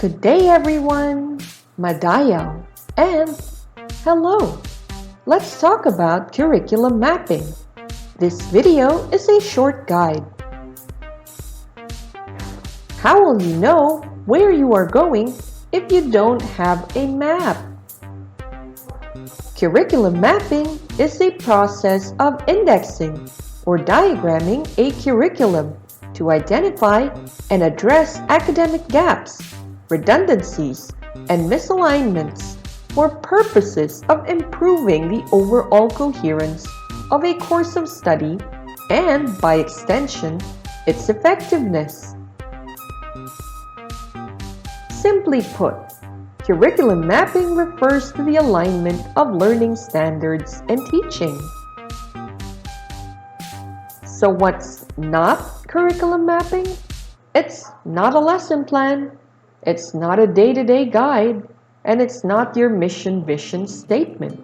Good day everyone, Madayaw, and hello. Let's talk about curriculum mapping. This video is a short guide. How will you know where you are going if you don't have a map? Curriculum mapping is a process of indexing or diagramming a curriculum to identify and address academic gaps, redundancies, and misalignments for purposes of improving the overall coherence of a course of study and, by extension, its effectiveness. Simply put, curriculum mapping refers to the alignment of learning standards and teaching. So what's not curriculum mapping? It's not a lesson plan, it's not a day-to-day guide, and it's not your mission vision statement.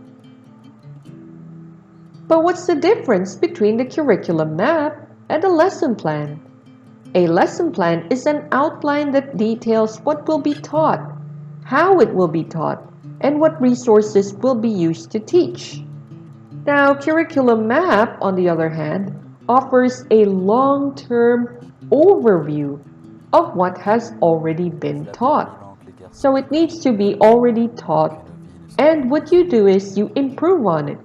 But what's the difference between the curriculum map and a lesson plan? A lesson plan is an outline that details what will be taught, how it will be taught, and what resources will be used to teach. Now, curriculum map, on the other hand, offers a long-term overview of what has already been taught. So it needs to be already taught, and what you do is you improve on it.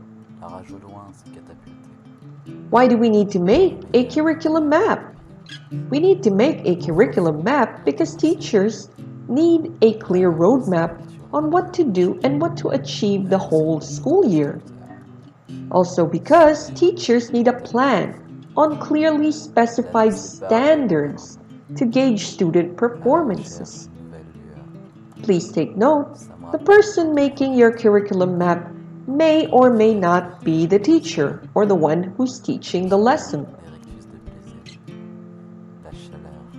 Why do we need to make a curriculum map? We need to make a curriculum map because teachers need a clear roadmap on what to do and what to achieve the whole school year. Also because teachers need a plan on clearly specified standards to gauge student performances. Please take note, the person making your curriculum map may or may not be the teacher or the one who's teaching the lesson.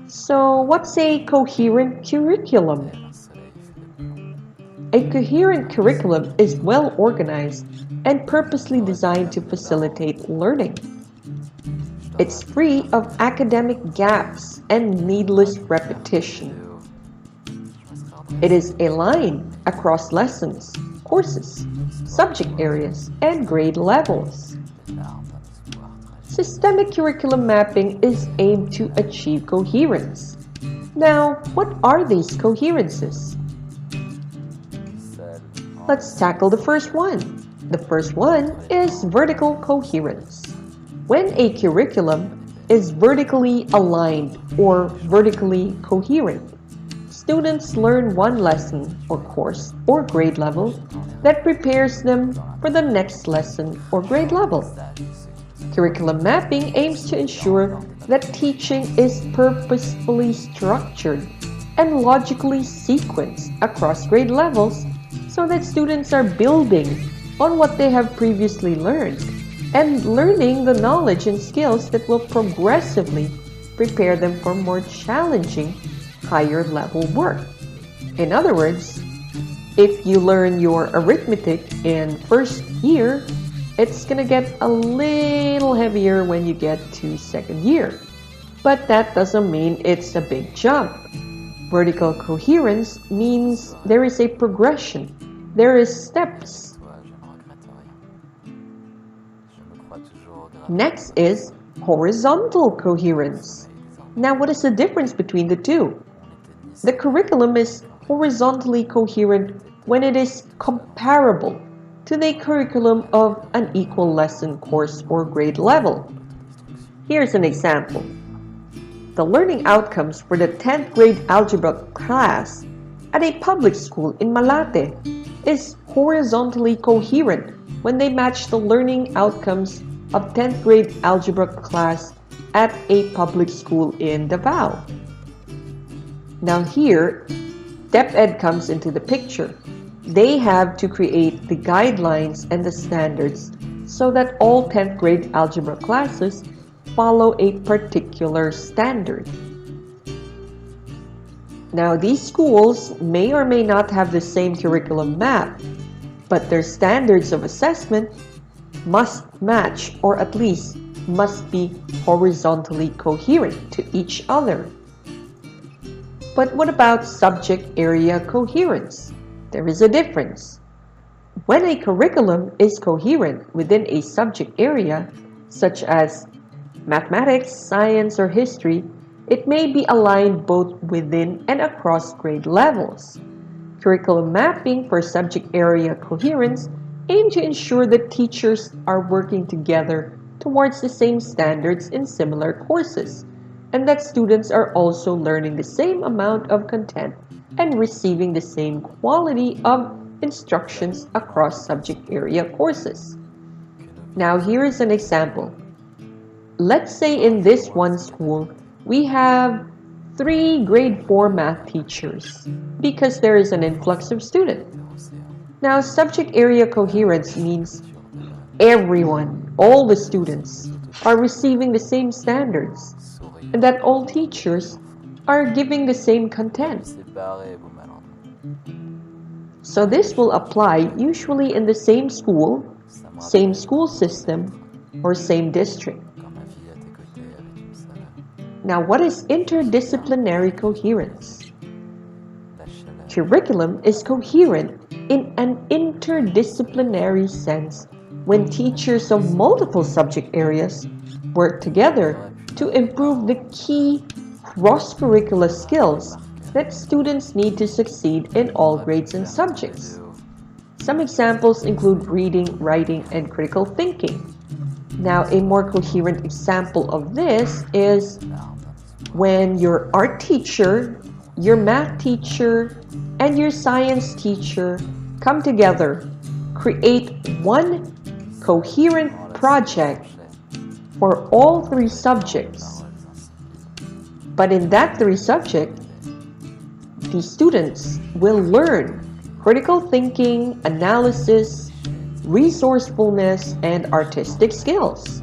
So what's a coherent curriculum? A coherent curriculum is well organized and purposely designed to facilitate learning. It's free of academic gaps and needless repetition. It is aligned across lessons, courses, subject areas, and grade levels. Systemic curriculum mapping is aimed to achieve coherence. Now, what are these coherences? Let's tackle the first one. The first one is vertical coherence. When a curriculum is vertically aligned or vertically coherent, students learn one lesson or course or grade level that prepares them for the next lesson or grade level. Curriculum mapping aims to ensure that teaching is purposefully structured and logically sequenced across grade levels so that students are building on what they have previously learned and learning the knowledge and skills that will progressively prepare them for more challenging, higher level work. In other words, if you learn your arithmetic in first year, it's gonna get a little heavier when you get to second year. But that doesn't mean it's a big jump. Vertical coherence means there is a progression. There is steps. Next is horizontal coherence. Now, what is the difference between the two? The curriculum is horizontally coherent when it is comparable to the curriculum of an equal lesson, course, or grade level. Here's an example. The learning outcomes for the 10th grade algebra class at a public school in Malate is horizontally coherent when they match the learning outcomes of 10th grade algebra class at a public school in Davao. Now here, DepEd comes into the picture. They have to create the guidelines and the standards so that all 10th grade algebra classes follow a particular standard. Now these schools may or may not have the same curriculum map, but their standards of assessment must match or at least must be horizontally coherent to each other. But what about subject area coherence? There is a difference. When a curriculum is coherent within a subject area, such as mathematics, science, or history, it may be aligned both within and across grade levels. Curriculum mapping for subject area coherence aim to ensure that teachers are working together towards the same standards in similar courses, and that students are also learning the same amount of content and receiving the same quality of instructions across subject area courses. Now here is an example. Let's say in this one school, we have 3 grade 4 math teachers because there is an influx of students. Now, subject area coherence means everyone, all the students, are receiving the same standards and that all teachers are giving the same content. So this will apply usually in the same school system, or same district. Now, what is interdisciplinary coherence? Curriculum is coherent in an interdisciplinary sense when teachers of multiple subject areas work together to improve the key cross-curricular skills that students need to succeed in all grades and subjects. Some examples include reading, writing, and critical thinking. Now, a more coherent example of this is when your art teacher, your math teacher, and your science teacher come together, create one coherent project for all 3 subjects. But in that 3 subjects, the students will learn critical thinking, analysis, resourcefulness, and artistic skills.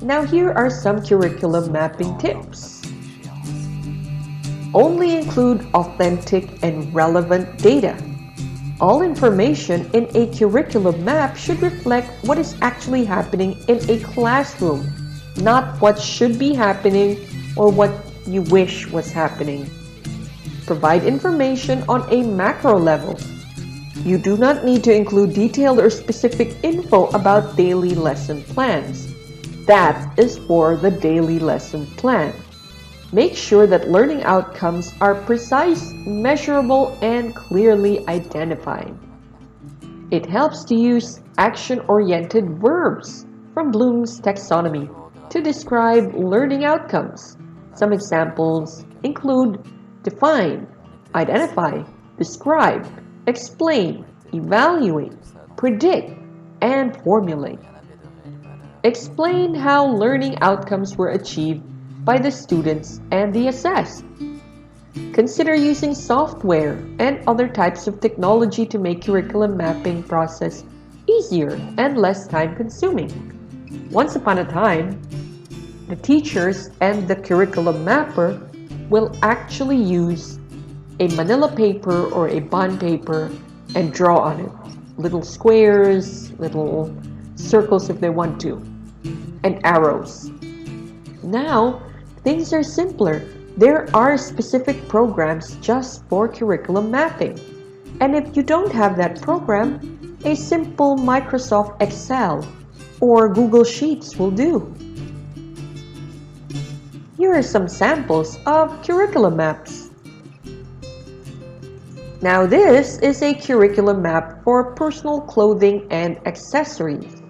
Now here are some curriculum mapping tips. Only include authentic and relevant data. All information in a curriculum map should reflect what is actually happening in a classroom, not what should be happening or what you wish was happening. Provide information on a macro level. You do not need to include detailed or specific info about daily lesson plans. That is for the daily lesson plan. Make sure that learning outcomes are precise, measurable, and clearly identified. It helps to use action-oriented verbs from Bloom's taxonomy to describe learning outcomes. Some examples include define, identify, describe, explain, evaluate, predict, and formulate. Explain how learning outcomes were achieved by the students and the assessed. Consider using software and other types of technology to make curriculum mapping process easier and less time-consuming. Once upon a time, the teachers and the curriculum mapper will actually use a manila paper or a bond paper and draw on it. Little squares, little circles if they want to, and arrows. Now, things are simpler. There are specific programs just for curriculum mapping. And if you don't have that program, a simple Microsoft Excel or Google Sheets will do. Here are some samples of curriculum maps. Now this is a curriculum map for personal clothing and accessories.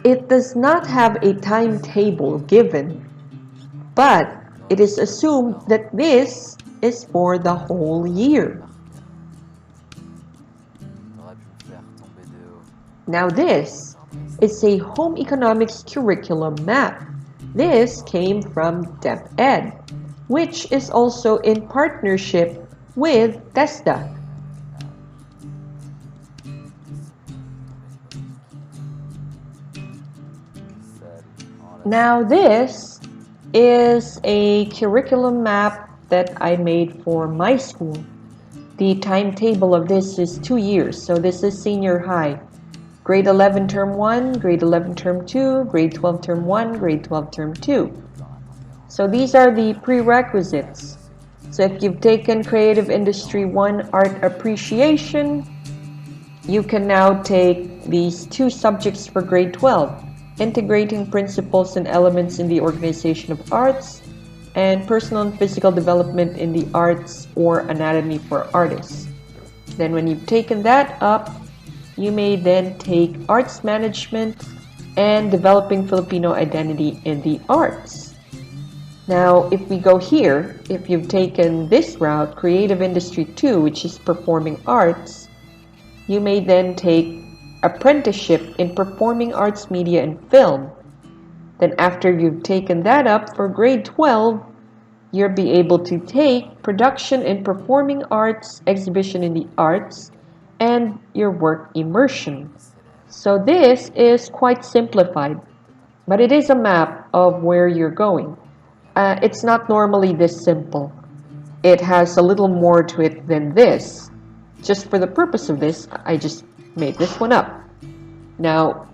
It does not have a timetable given, but it is assumed that this is for the whole year. Now this is a home economics curriculum map. This came from DepEd, which is also in partnership with TESDA. Now this is a curriculum map that I made for my school. The timetable of this is 2 years, so this is senior high. Grade 11 Term 1, Grade 11 Term 2, Grade 12 Term 1, Grade 12 Term 2. So these are the prerequisites. So if you've taken Creative Industry 1 Art Appreciation, you can now take these two subjects for Grade 12, Integrating Principles and Elements in the Organization of Arts, and Personal and Physical Development in the Arts or Anatomy for Artists. Then when you've taken that up, you may then take Arts Management and Developing Filipino Identity in the Arts. Now, if we go here, if you've taken this route, Creative Industry 2, which is Performing Arts, you may then take Apprenticeship in Performing Arts Media and Film. Then after you've taken that up for Grade 12, you'll be able to take Production in Performing Arts, Exhibition in the Arts, and your work immersion. So this is quite simplified, but it is a map of where you're going. It's not normally this simple. It has a little more to it than this. Just for the purpose of this, I just made this one up. Now,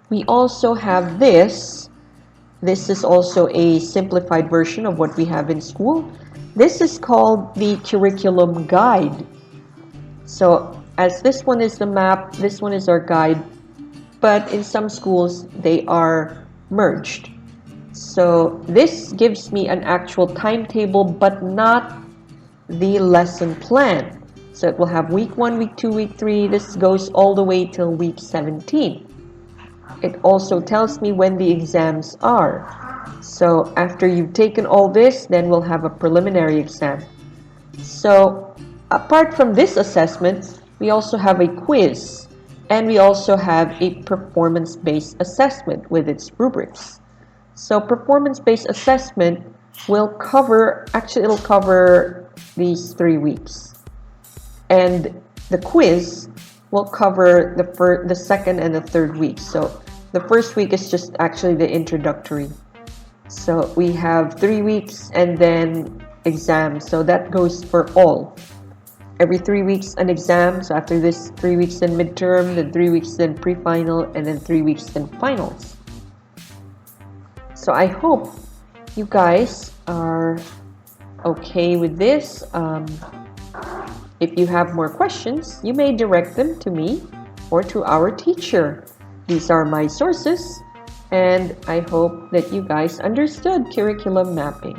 we also have this. This is also a simplified version of what we have in school. This is called the curriculum guide. So as this one is the map, this one is our guide, but in some schools they are merged. So this gives me an actual timetable, but not the lesson plan. So it will have week 1, week 2, week 3. This goes all the way till week 17. It also tells me when the exams are. So after you've taken all this, then we'll have a preliminary exam. So apart from this assessment, we also have a quiz, and we also have a performance-based assessment with its rubrics. So performance-based assessment will cover, actually it'll cover these 3 weeks. And the quiz will cover the second and the third week. So the first week is just actually the introductory. So we have 3 weeks and then exams. So that goes for all. Every 3 weeks an exam. So after this, 3 weeks then midterm, then 3 weeks then pre-final, and then 3 weeks then finals. So I hope you guys are okay with this. If you have more questions, you may direct them to me or to our teacher. These are my sources, and I hope that you guys understood curriculum mapping.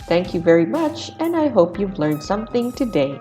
Thank you very much, and I hope you've learned something today.